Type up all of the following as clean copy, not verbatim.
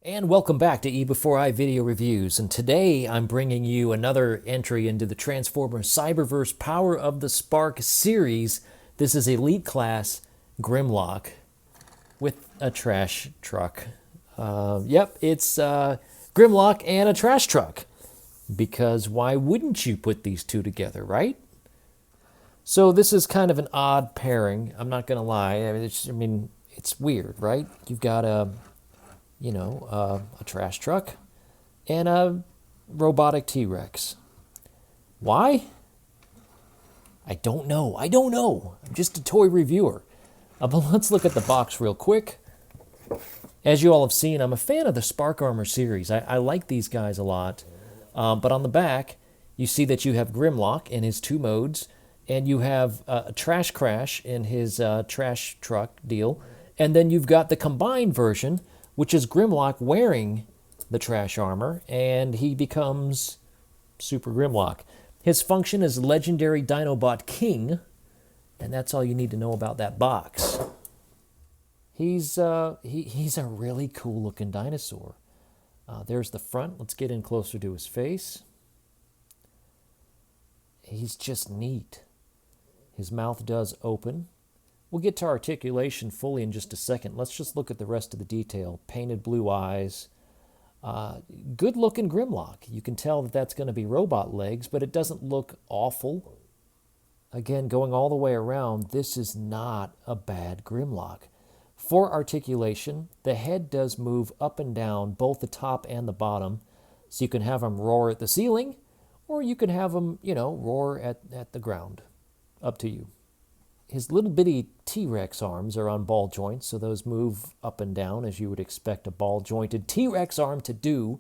And welcome back to eBEFOREi Video Reviews. And today I'm bringing you another entry into the Transformers Cyberverse Power of the Spark series. This is Elite Class Grimlock with a trash truck. It's Grimlock and a trash truck. Because why wouldn't you put these two together, right? So this is kind of an odd pairing. I'm not going to lie. It's weird, right? You've got a trash truck and a robotic T-Rex. Why? I don't know. I'm just a toy reviewer. But let's look at the box real quick. As you all have seen, I'm a fan of the Spark Armor series. I like these guys a lot. But on the back, you see that you have Grimlock in his two modes, and you have a Trash Crash in his trash truck deal. And then you've got the combined version, which is Grimlock wearing the trash armor, and he becomes Super Grimlock. His function is Legendary Dinobot King, and that's all you need to know about that box. He's a really cool-looking dinosaur. There's the front. Let's get in closer to his face. He's just neat. His mouth does open. We'll get to articulation fully in just a second. Let's just look at the rest of the detail. Painted blue eyes. Good-looking Grimlock. You can tell that that's going to be robot legs, but it doesn't look awful. Again, going all the way around, this is not a bad Grimlock. For articulation, the head does move up and down, both the top and the bottom. So you can have him roar at the ceiling, or you can have him, roar at the ground. Up to you. His little bitty T-Rex arms are on ball joints, so those move up and down as you would expect a ball-jointed T-Rex arm to do.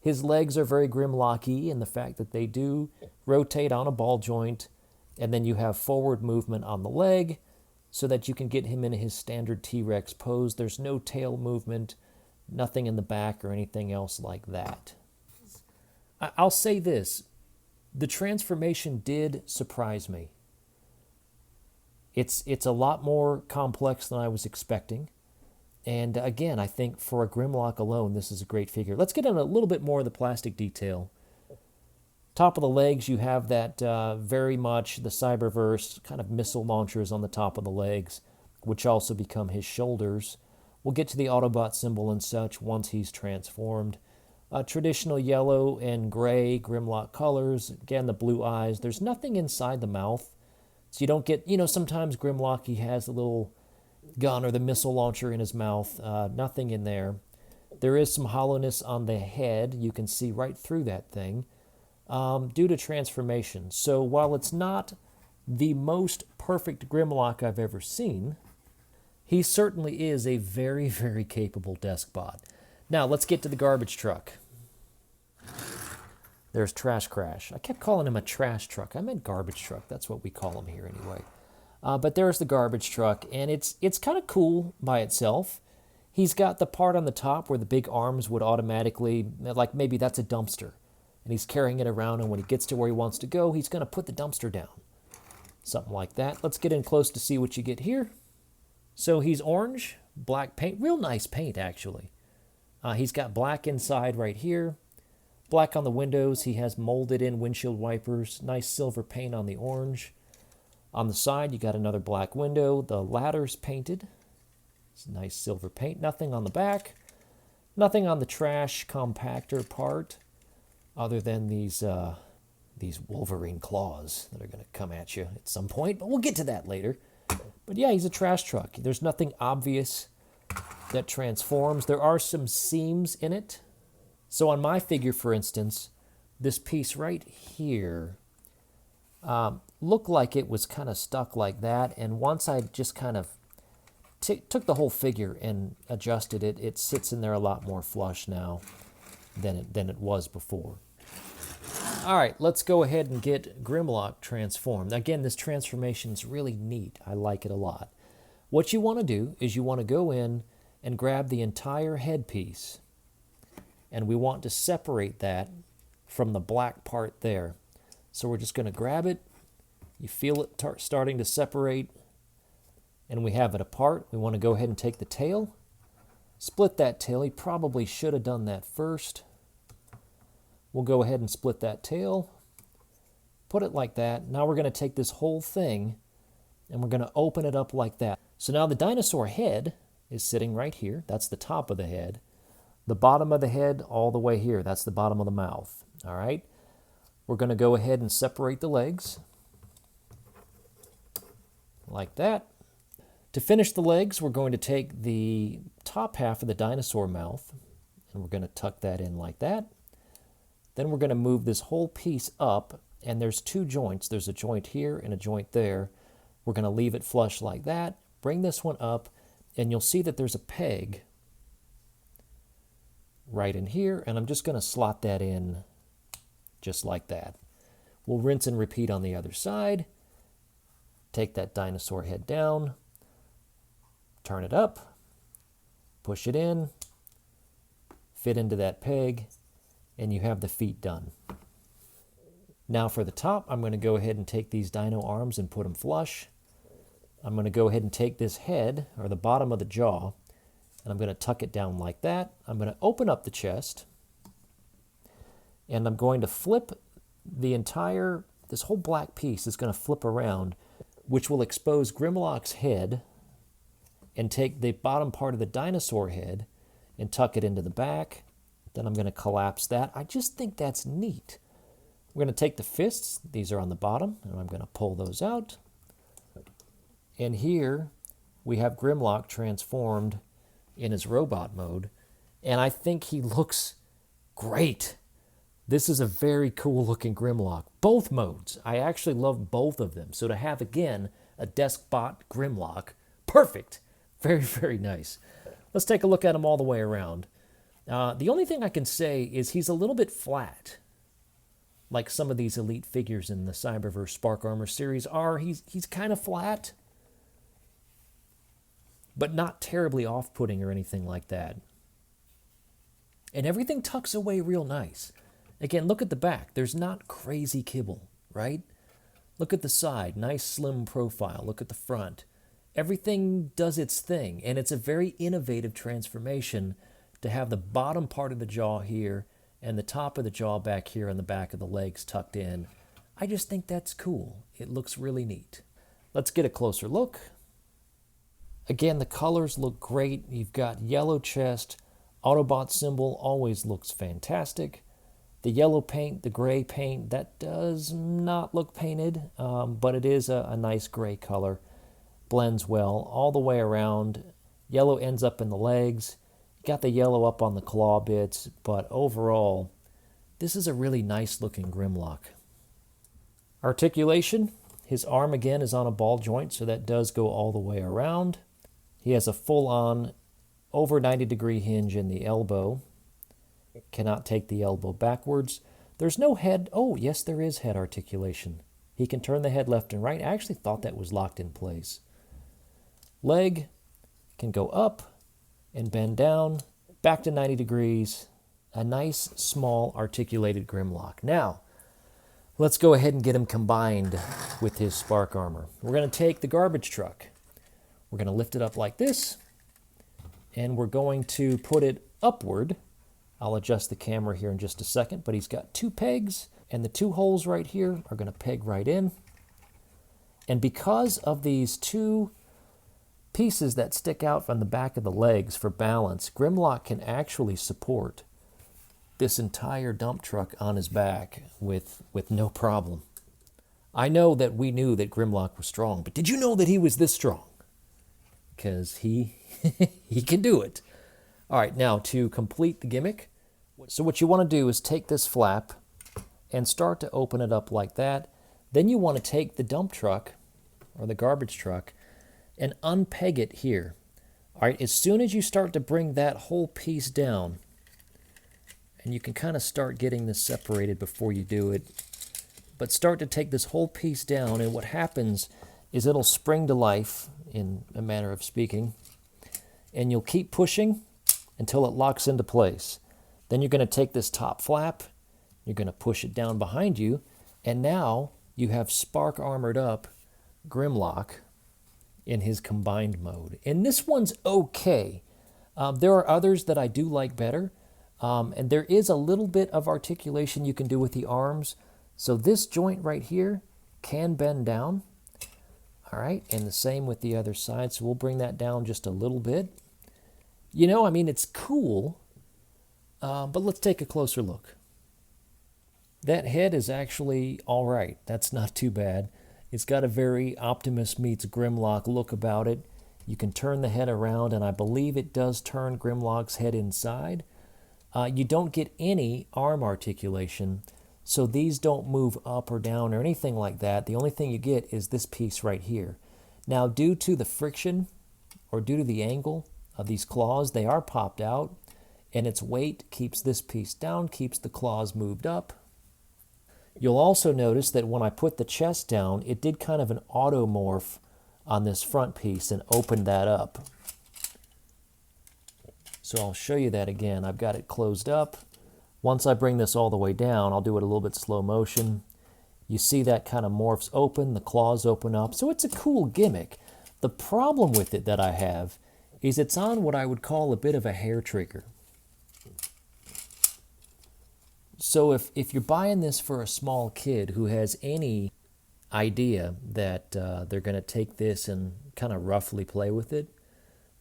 His legs are very Grimlock-y in the fact that they do rotate on a ball joint, and then you have forward movement on the leg so that you can get him in his standard T-Rex pose. There's no tail movement, nothing in the back or anything else like that. I'll say this. The transformation did surprise me. It's a lot more complex than I was expecting. And again, I think for a Grimlock alone, this is a great figure. Let's get in a little bit more of the plastic detail. Top of the legs, you have that very much the Cyberverse kind of missile launchers on the top of the legs, which also become his shoulders. We'll get to the Autobot symbol and such once he's transformed. Traditional yellow and gray Grimlock colors. Again, the blue eyes. There's nothing inside the mouth. So you don't get, sometimes Grimlock, he has a little gun or the missile launcher in his mouth. Nothing in there. There is some hollowness on the head. You can see right through that thing due to transformation. So while it's not the most perfect Grimlock I've ever seen, he certainly is a very, very capable deskbot. Now, let's get to the garbage truck. There's Trash Crash. I kept calling him a trash truck. I meant garbage truck. That's what we call him here anyway. But there's the garbage truck, and it's kind of cool by itself. He's got the part on the top where the big arms would automatically, like maybe that's a dumpster. And he's carrying it around, and when he gets to where he wants to go, he's going to put the dumpster down. Something like that. Let's get in close to see what you get here. So he's orange, black paint. Real nice paint, actually. He's got black inside right here. Black on the windows. He has molded in windshield wipers. Nice silver paint on the orange. On the side, you got another black window. The ladder's painted. It's nice silver paint. Nothing on the back. Nothing on the trash compactor part other than these Wolverine claws that are going to come at you at some point. But we'll get to that later. But yeah, he's a trash truck. There's nothing obvious that transforms. There are some seams in it. So on my figure, for instance, this piece right here looked like it was kind of stuck like that. And once I just kind of took the whole figure and adjusted it, it sits in there a lot more flush now than it was before. All right, let's go ahead and get Grimlock transformed. Again, this transformation is really neat. I like it a lot. What you want to do is you want to go in and grab the entire headpiece. And we want to separate that from the black part there. So we're just going to grab it. You feel it starting to separate. And we have it apart. We want to go ahead and take the tail. Split that tail. He probably should have done that first. We'll go ahead and split that tail. Put it like that. Now we're going to take this whole thing and we're going to open it up like that. So now the dinosaur head is sitting right here. That's the top of the head. The bottom of the head all the way here. That's the bottom of the mouth. All right. We're going to go ahead and separate the legs like that. To finish the legs, we're going to take the top half of the dinosaur mouth and we're going to tuck that in like that. Then we're going to move this whole piece up, and there's two joints. There's a joint here and a joint there. We're going to leave it flush like that. Bring this one up, and you'll see that there's a peg right in here, and I'm just going to slot that in just like that. We'll rinse and repeat on the other side. Take that dinosaur head down, turn it up, push it in, fit into that peg, and you have the feet done. Now for the top, I'm going to go ahead and take these dino arms and put them flush. I'm going to go ahead and take this head, or the bottom of the jaw, and I'm going to tuck it down like that. I'm going to open up the chest, and I'm going to flip this whole black piece is going to flip around, which will expose Grimlock's head, and take the bottom part of the dinosaur head and tuck it into the back. Then I'm going to collapse that. I just think that's neat. We're going to take the fists. These are on the bottom, and I'm going to pull those out. And here we have Grimlock transformed in his robot mode, and I think he looks great. This is a very cool looking Grimlock. Both modes. I actually love both of them. So to have, again, a Deskbot Grimlock, perfect. Very, very nice. Let's take a look at him all the way around. The only thing I can say is he's a little bit flat, like some of these elite figures in the Cyberverse Spark Armor series are. He's kind of flat, but not terribly off-putting or anything like that. And everything tucks away real nice. Again, look at the back. There's not crazy kibble, right? Look at the side. Nice slim profile. Look at the front. Everything does its thing, and it's a very innovative transformation to have the bottom part of the jaw here and the top of the jaw back here and the back of the legs tucked in. I just think that's cool. It looks really neat. Let's get a closer look. Again, the colors look great. You've got yellow chest. Autobot symbol always looks fantastic. The yellow paint, the gray paint, that does not look painted, but it is a nice gray color. Blends well all the way around. Yellow ends up in the legs. Got the yellow up on the claw bits, but overall, this is a really nice looking Grimlock. Articulation, his arm again is on a ball joint, so that does go all the way around. He has a full-on over 90-degree hinge in the elbow. Cannot take the elbow backwards. There's no head. Oh, yes, there is head articulation. He can turn the head left and right. I actually thought that was locked in place. Leg can go up and bend down, back to 90 degrees. A nice, small, articulated Grimlock. Now, let's go ahead and get him combined with his Spark Armor. We're going to take the garbage truck. We're going to lift it up like this, and we're going to put it upward. I'll adjust the camera here in just a second, but he's got two pegs, and the two holes right here are going to peg right in. And because of these two pieces that stick out from the back of the legs for balance, Grimlock can actually support this entire dump truck on his back with no problem. I know that we knew that Grimlock was strong, but did you know that he was this strong? Because he can do it. All right, now to complete the gimmick, so what you want to do is take this flap and start to open it up like that. Then you want to take the dump truck or the garbage truck and unpeg it here. All right, as soon as you start to bring that whole piece down, and you can kind of start getting this separated before you do it, but start to take this whole piece down, and what happens is it'll spring to life, in a manner of speaking, and you'll keep pushing until it locks into place. Then you're going to take this top flap, you're going to push it down behind you, and now you have Spark Armored up Grimlock in his combined mode. And this one's okay. There are others that I do like better, and there is a little bit of articulation you can do with the arms. So this joint right here can bend down. All right, and the same with the other side. So we'll bring that down just a little bit. You know, I mean, it's cool, but let's take a closer look. That head is actually all right. That's not too bad. It's got a very Optimus meets Grimlock look about it. You can turn the head around, and I believe it does turn Grimlock's head inside. You don't get any arm articulation, so these don't move up or down or anything like that. The only thing you get is this piece right here. Now, due to the friction or due to the angle of these claws, they are popped out, and its weight keeps this piece down, keeps the claws moved up. You'll also notice that when I put the chest down, it did kind of an automorph on this front piece and opened that up. So I'll show you that again. I've got it closed up. Once I bring this all the way down, I'll do it a little bit slow motion. You see that kind of morphs open, the claws open up. So it's a cool gimmick. The problem with it that I have is it's on what I would call a bit of a hair trigger. So if you're buying this for a small kid who has any idea that they're going to take this and kind of roughly play with it,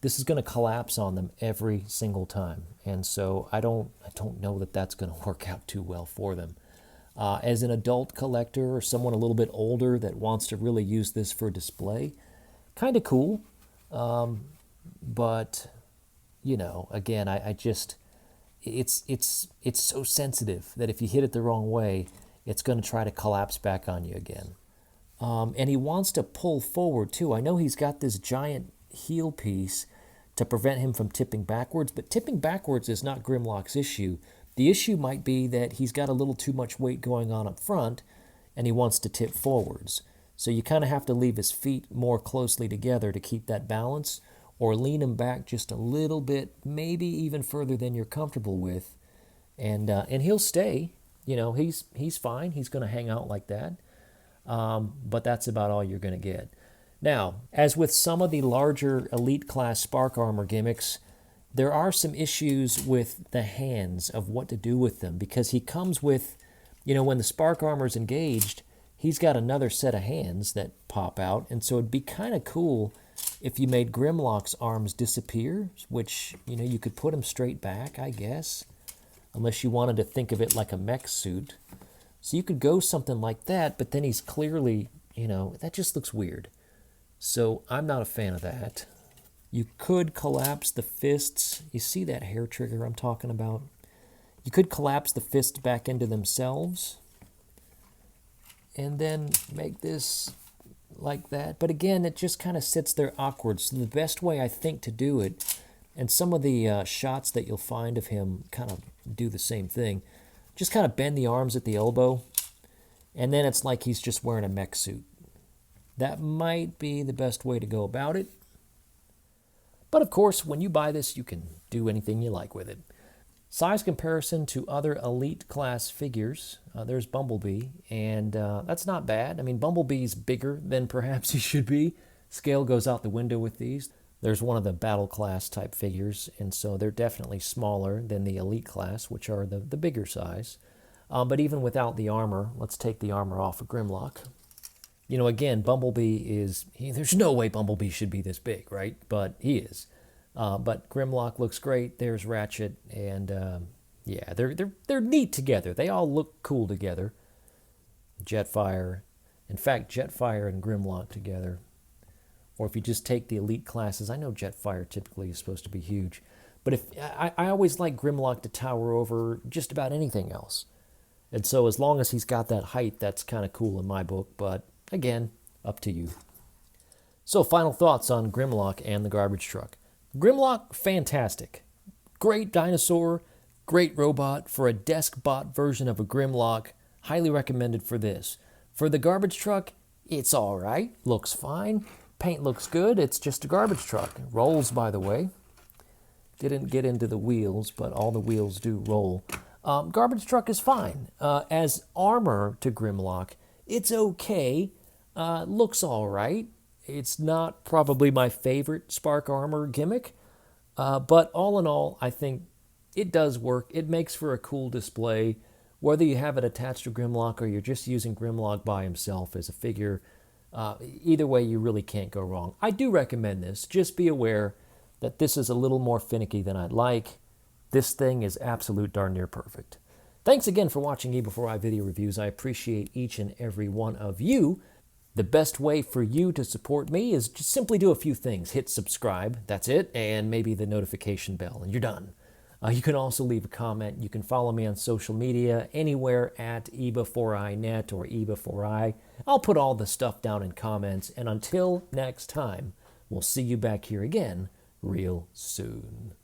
this is going to collapse on them every single time. And so I don't know that that's going to work out too well for them. As an adult collector or someone a little bit older that wants to really use this for display, kind of cool. But, you know, again, I just... It's so sensitive that if you hit it the wrong way, it's going to try to collapse back on you again. And he wants to pull forward too. I know he's got this giant heel piece to prevent him from tipping backwards, but tipping backwards is not Grimlock's issue. The issue might be that he's got a little too much weight going on up front, and he wants to tip forwards. So you kind of have to leave his feet more closely together to keep that balance, or lean him back just a little bit, maybe even further than you're comfortable with, and he'll stay. You know, he's fine. He's going to hang out like that, but that's about all you're going to get. Now, as with some of the larger elite class Spark Armor gimmicks, there are some issues with the hands of what to do with them, because he comes with, you know, when the Spark Armor's engaged, he's got another set of hands that pop out, and so it'd be kind of cool if you made Grimlock's arms disappear, which, you know, you could put them straight back, I guess, unless you wanted to think of it like a mech suit. So you could go something like that, but then he's clearly, you know, that just looks weird. So I'm not a fan of that. You could collapse the fists. You see that hair trigger I'm talking about? You could collapse the fists back into themselves and then make this like that. But again, it just kind of sits there awkward. So the best way I think to do it, and some of the shots that you'll find of him kind of do the same thing, just kind of bend the arms at the elbow, and then it's like he's just wearing a mech suit. That might be the best way to go about it. But of course, when you buy this, you can do anything you like with it. Size comparison to other elite class figures, there's Bumblebee, and that's not bad. I mean, Bumblebee's bigger than perhaps he should be. Scale goes out the window with these. There's one of the battle class type figures, and so they're definitely smaller than the elite class, which are the bigger size. But even without the armor, let's take the armor off of Grimlock. You know, again, Bumblebee is... there's no way Bumblebee should be this big, right? But he is. But Grimlock looks great. There's Ratchet, and yeah, they're neat together. They all look cool together. Jetfire, in fact, Jetfire and Grimlock together. Or if you just take the elite classes, I know Jetfire typically is supposed to be huge, but if I always like Grimlock to tower over just about anything else, and so as long as he's got that height, that's kind of cool in my book. But again, up to you. So final thoughts on Grimlock and the garbage truck. Grimlock, fantastic. Great dinosaur, great robot. For a desk bot version of a Grimlock, highly recommended for this. For the garbage truck, it's all right. Looks fine. Paint looks good. It's just a garbage truck. It rolls, by the way. Didn't get into the wheels, but all the wheels do roll. Garbage truck is fine. As armor to Grimlock, it's okay. Looks all right. It's not probably my favorite Spark Armor gimmick, But all in all, I think it does work. It makes for a cool display. Whether you have it attached to Grimlock or you're just using Grimlock by himself as a figure, either way, you really can't go wrong. I do recommend this. Just be aware that this is a little more finicky than I'd like. This thing is absolute darn near perfect. Thanks again for watching eBEFOREi video reviews. I appreciate each and every one of you. The best way for you to support me is just simply do a few things. Hit subscribe, that's it, and maybe the notification bell, and you're done. You can also leave a comment. You can follow me on social media, anywhere at eBEFOREiNet or eBEFOREi. I'll put all the stuff down in comments, and until next time, we'll see you back here again real soon.